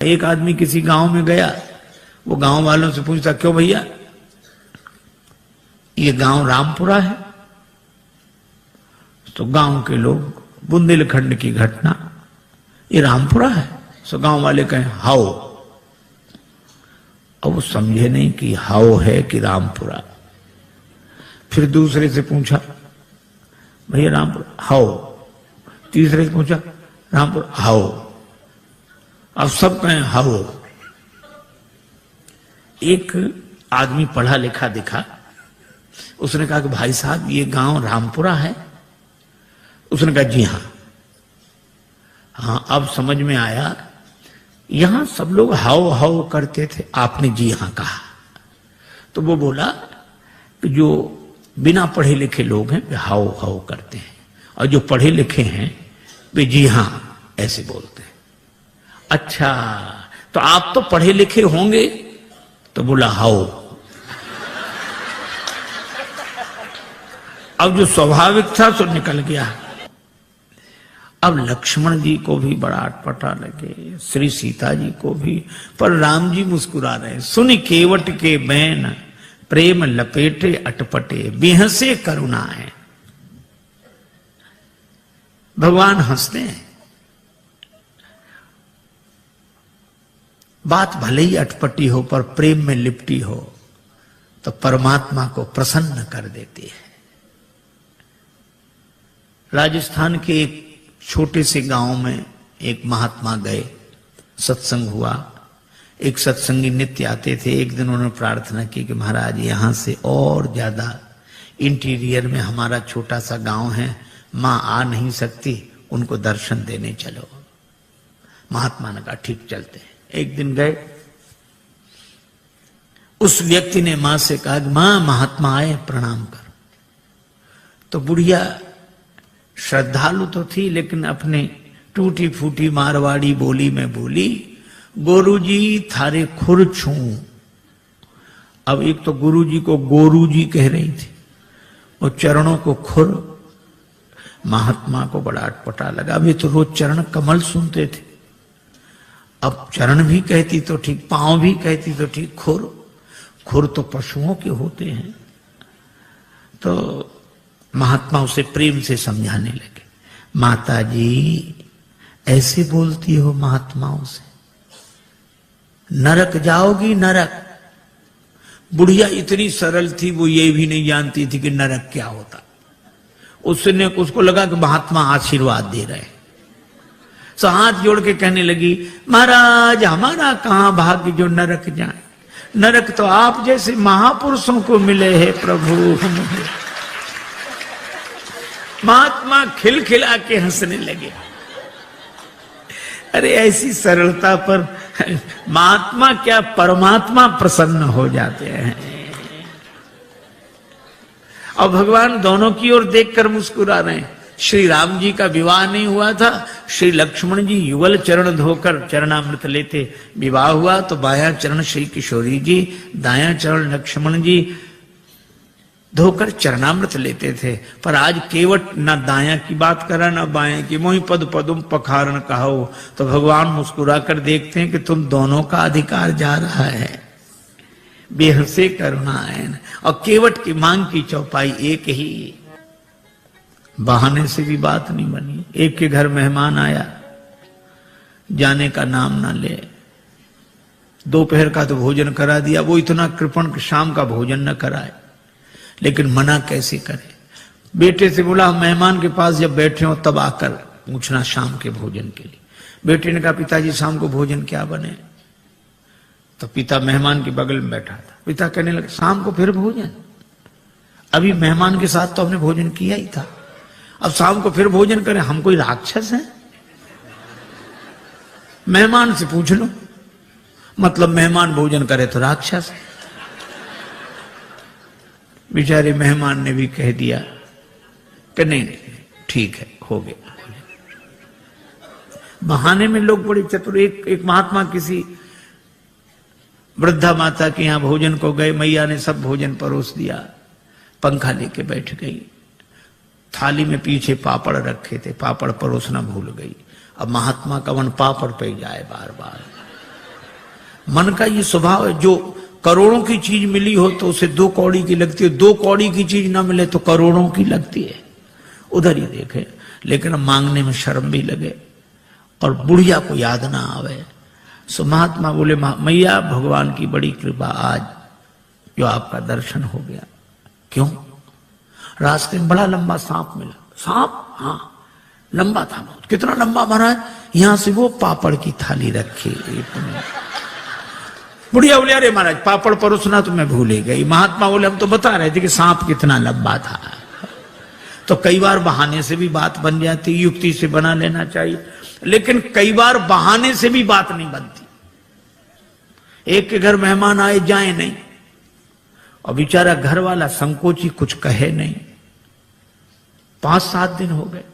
एक आदमी किसी गांव में गया, वो गांव वालों से पूछता, क्यों भैया ये गांव रामपुरा है? तो गांव के लोग, बुंदेलखंड की घटना, ये रामपुरा है? तो गांव वाले कहें हाओ। अब वो समझे नहीं कि हाओ है कि रामपुरा। फिर दूसरे से पूछा, भैया रामपुरा? हाओ। तीसरे से पूछा, रामपुरा? हाओ। अब सब कहें हाओ। एक आदमी पढ़ा लिखा दिखा, उसने कहा कि भाई साहब ये गांव रामपुरा है? उसने कहा जी हां। हाँ, अब समझ में आया, यहां सब लोग हाओ हाओ करते थे, आपने जी हां कहा। तो वो बोला कि जो बिना पढ़े लिखे लोग हैं वे हाओ हाओ करते हैं, और जो पढ़े लिखे हैं वे जी हां ऐसे बोलते हैं। अच्छा, तो आप तो पढ़े लिखे होंगे? तो बोला हाओ। अब जो स्वाभाविक था सो निकल गया। अब लक्ष्मण जी को भी बड़ा अटपटा लगे, श्री सीता जी को भी, पर राम जी मुस्कुरा रहे। सुन केवट के बैन प्रेम लपेटे अटपटे, बिहसे करुणाएं। भगवान हंसते हैं। बात भले ही अटपटी हो पर प्रेम में लिपटी हो तो परमात्मा को प्रसन्न कर देती है। राजस्थान के एक छोटे से गांव में एक महात्मा गए, सत्संग हुआ। एक सत्संगी नित्य आते थे। एक दिन उन्होंने प्रार्थना की कि महाराज यहां से और ज्यादा इंटीरियर में हमारा छोटा सा गांव है, मां आ नहीं सकती, उनको दर्शन देने चलो। महात्मा ने कहा ठीक चलते हैं। एक दिन गए, उस व्यक्ति ने मां से कहा कि मां महात्मा आए प्रणाम कर। तो बुढ़िया श्रद्धालु तो थी, लेकिन अपने टूटी फूटी मारवाड़ी बोली में बोली, गोरुजी थारे खुर छू। अब एक तो गुरुजी को गोरुजी कह रही थी और चरणों को खुर। महात्मा को बड़ा अटपटा लगा। अभी तो रोज चरण कमल सुनते थे, अब चरण भी कहती तो ठीक, पांव भी कहती तो ठीक, खुर। खुर तो पशुओं के होते हैं। तो महात्मा उसे प्रेम से समझाने लगे, माता जी ऐसे बोलती हो महात्माओं से, नरक जाओगी नरक। बुढ़िया इतनी सरल थी, वो ये भी नहीं जानती थी कि नरक क्या होता। उसको लगा कि महात्मा आशीर्वाद दे रहे हैं, तो हाथ जोड़ के कहने लगी, महाराज हमारा कहां भाग्य जो नरक जाए, नरक तो आप जैसे महापुरुषों को मिले हैं प्रभु। महात्मा खिलखिला के हंसने लगे। अरे ऐसी सरलता पर महात्मा क्या परमात्मा प्रसन्न हो जाते हैं। और भगवान दोनों की ओर देखकर मुस्कुरा रहे हैं। श्री राम जी का विवाह नहीं हुआ था, श्री लक्ष्मण जी युगल चरण धोकर चरणामृत लेते। विवाह हुआ तो बायां चरण श्री किशोरी जी, दायां चरण लक्ष्मण जी धोकर चरणामृत लेते थे। पर आज केवट न दायां की बात करा न बायां की, मोहि पद पदुम पखारण कहो। तो भगवान मुस्कुरा कर देखते हैं कि तुम दोनों का अधिकार जा रहा है, बेहसे करुणाएं। और केवट की मांग की चौपाई एक ही, बहाने से भी बात नहीं बनी। एक के घर मेहमान आया, जाने का नाम ना ले। दोपहर का तो भोजन करा दिया, वो इतना कृपण कि शाम का भोजन न कराए, लेकिन मना कैसे करे। बेटे से बोला मेहमान के पास जब बैठे हो तब आकर पूछना शाम के भोजन के लिए। बेटे ने कहा पिताजी शाम को भोजन क्या बने। तो पिता मेहमान के बगल में बैठा था। पिता कहने लगे शाम को फिर भोजन, अभी मेहमान के साथ तो हमने भोजन किया ही था, अब शाम को फिर भोजन करें, हम कोई राक्षस हैं? मेहमान से पूछ लो, मतलब मेहमान भोजन करे तो राक्षस। बेचारे मेहमान ने भी कह दिया कि नहीं ठीक है, हो गया। बहाने में लोग बड़े चतुर। एक महात्मा किसी वृद्धा माता के यहां भोजन को गए, मैया ने सब भोजन परोस दिया, पंखा लेके बैठ गई। थाली में पीछे पापड़ रखे थे, पापड़ परोसना भूल गई। अब महात्मा का मन पापड़ पे जाए बार बार। मन का ये स्वभाव है, जो करोड़ों की चीज मिली हो तो उसे 2 कौड़ी की लगती है, 2 कौड़ी की चीज ना मिले तो करोड़ों की लगती है। उधर ही देखे, लेकिन मांगने में शर्म भी लगे और बुढ़िया को याद ना आवे। सो महात्मा बोले, मैया भगवान की बड़ी कृपा, आज जो आपका दर्शन हो गया। क्यों? रास्ते में बड़ा लंबा सांप मिला। सांप? हाँ, लंबा था बहुत। कितना लंबा महाराज? यहां से वो पापड़ की थाली रखी। बुढ़िया बोले, अरे महाराज पापड़ परोसना तो मैं भूल ही गई। महात्मा बोले, हम तो बता रहे थे कि सांप कितना लंबा था। तो कई बार बहाने से भी बात बन जाती, युक्ति से बना लेना चाहिए, लेकिन कई बार बहाने से भी बात नहीं बनती। एक के घर मेहमान आए जाए नहीं, और बेचारा घर वाला संकोची कुछ कहे नहीं। 5-7 दिन हो गए।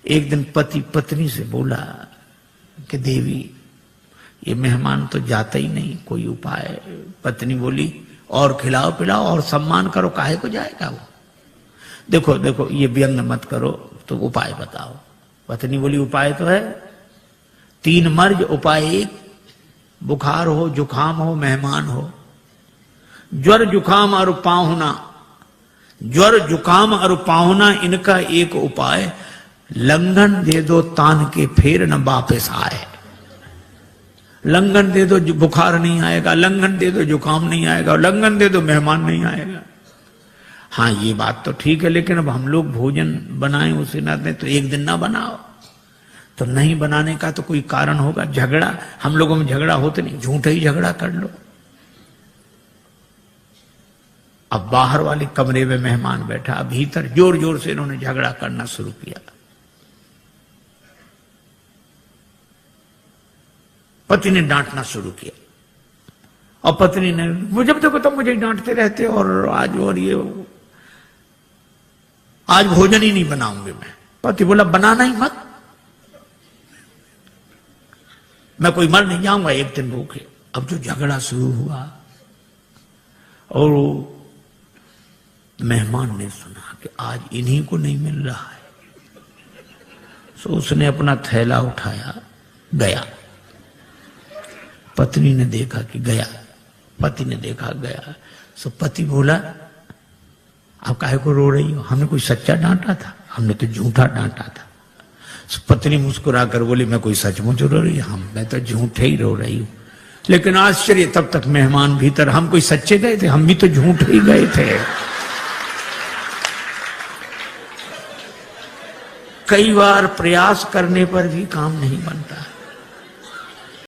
एक दिन पति पत्नी से बोला कि देवी, ये मेहमान तो जाता ही नहीं, कोई उपाय? पत्नी बोली, और खिलाओ पिलाओ और सम्मान करो, काहे को जाएगा वो? देखो देखो, ये व्यंग मत करो, तो उपाय बताओ। पत्नी बोली, उपाय तो है 3 मर्ज, उपाय 1। बुखार हो, जुखाम हो, मेहमान हो। ज्वर जुखाम और पाहुना, ज्वर जुखाम और पाहुना, इनका एक उपाय, लंघन दे दो तान के फिर न वापस आए। लंघन दे दो, बुखार नहीं आएगा, लंघन दे दो, जुकाम नहीं आएगा, लंघन दे दो, मेहमान नहीं आएगा। हाँ, ये बात तो ठीक है, लेकिन अब हम लोग भोजन बनाएं उसे ना दें तो एक दिन ना बनाओ। तो नहीं बनाने का तो कोई कारण होगा। झगड़ा, हम लोगों में झगड़ा होते नहीं, झूठा ही झगड़ा कर लो। अब बाहर वाले कमरे में मेहमान बैठा, भीतर जोर जोर से इन्होंने झगड़ा करना शुरू किया। पति ने डांटना शुरू किया, और पत्नी ने, मुझे देखो तुम मुझे डांटते रहते, और आज और ये, आज भोजन ही नहीं बनाऊंगी मैं। पति बोला, बनाना ही मत, मैं कोई मर नहीं जाऊंगा एक दिन भूखे। अब जो झगड़ा शुरू हुआ, और मेहमान ने सुना कि आज इन्हीं को नहीं मिल रहा है, तो उसने अपना थैला उठाया, गया। पत्नी ने देखा कि गया, पति ने देखा गया। सो पति बोला, आप काहे को रो रही हो? हमने कोई सच्चा डांटा था? हमने तो झूठा डांटा था। सो पत्नी मुस्कुरा कर बोली, मैं कोई सचमुच रो रही हूं? मैं तो झूठे ही रो रही हूं। लेकिन आश्चर्य, तब तक मेहमान भीतर, हम कोई सच्चे गए थे? हम भी तो झूठे ही गए थे। कई बार प्रयास करने पर भी काम नहीं बनता है।